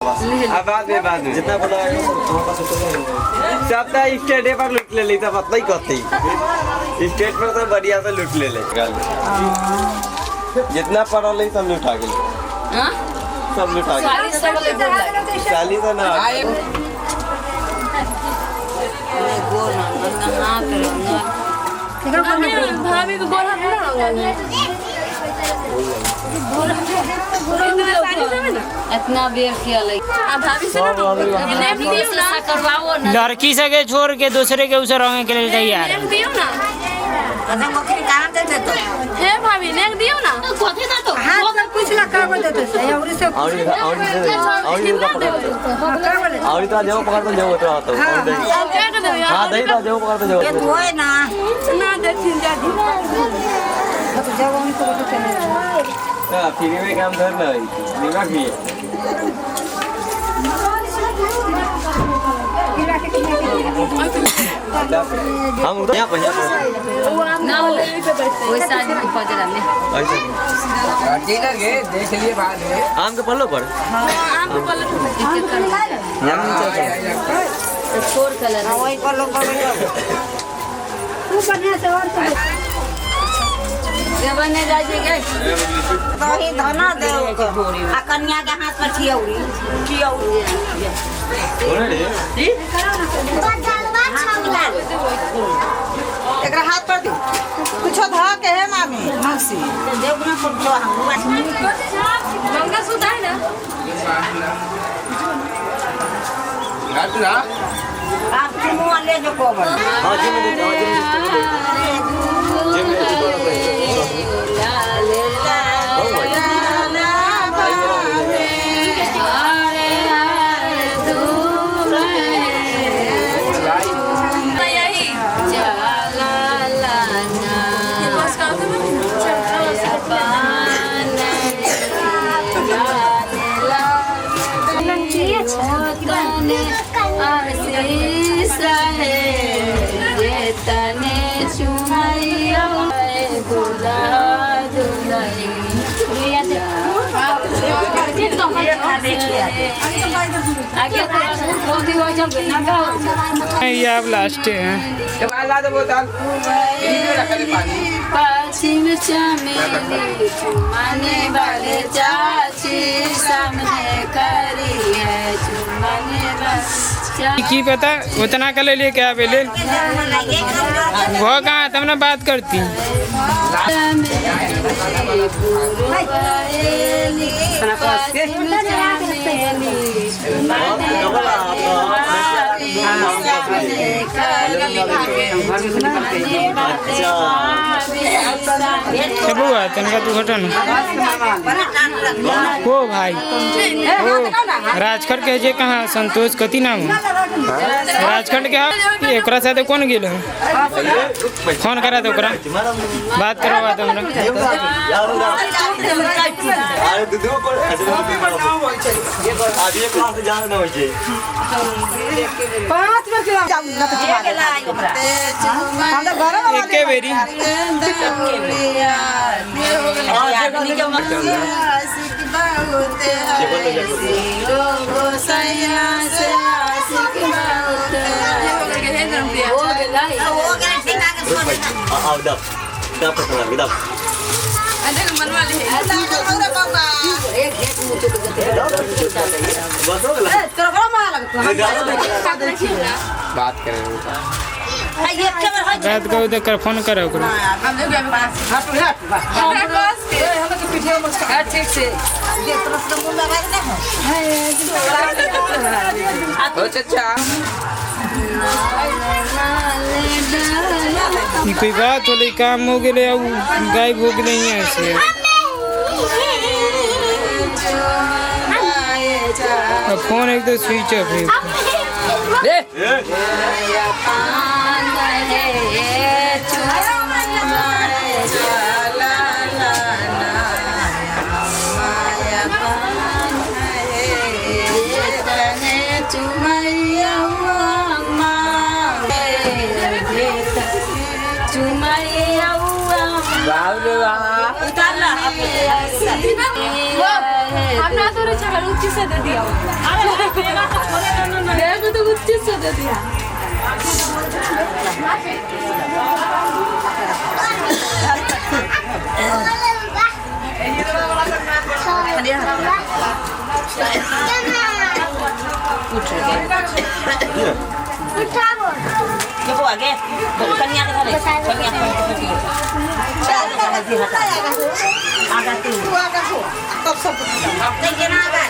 अब बाद में जितना बोला सब स्टेट पर लूट ले ली तो पता ही कहते स्टेट पर तो बढ़िया से लूट ले जितना पढ़ा ले सब लूटा गए सब लूटा गए 40 ना भाभी को बोला इतना बेर किया लड़की से छोड़ के दूसरे के उसे रंगे के लिए तैयार है भाभी ने दियो ना कथि ना तो हाथ में कुछ ला कर देते से और से और तो जाओ पकड़ तो जाओ तो हां दही तो जाओ पकड़ तो जाओ ये होए ना देखिन जा दी तो जवान को चले हां फ्री में काम करना है दिमाग भी हम उधर यहाँ ना वैसा नहीं पहुंच रहा ऐसे डीलर के देख लिए बाद में आम के पल्लो पर आम के पल्ले फोर कलर वही पल्लो पर तू बढ़िया से और देवने जाजे गए दही धना दे आ कन्या के हाथ पर छियौरी एकरा हाथ पर दे कुछ धा के है मामी मौसी देवना पर जो हम गंगा सुधा है ना घाट ना आप मुंह ले जो कोबर हां जी में दे जी में ये आप लास्ट है पश्चिम चमेली चुमाने वाले चाची सामने करी है चुमाने वाले की पता उतना कर ले क्या बेले वो कहाँ तुमने बात करती बुआ तनका तू घटन हो भाई ओ राजखंड के जे कहाँ संतोष कति नाम राजखंड के एक साथ कौन गेल फोन करा तो बात करो बात एक बेरी बात करें रात को उधर कर फोन करो ठीक से कोई बात हो काम हो गए गायब हो गए ऐसे फोन एकदम स्विच ऑफ है अपना तो रुचि से दे दिया तो कुछ चीज से दे दिया ये वो आगे कन्या के घरे कन्या आगा तू आगा हो तब सब नहीं के ना आगा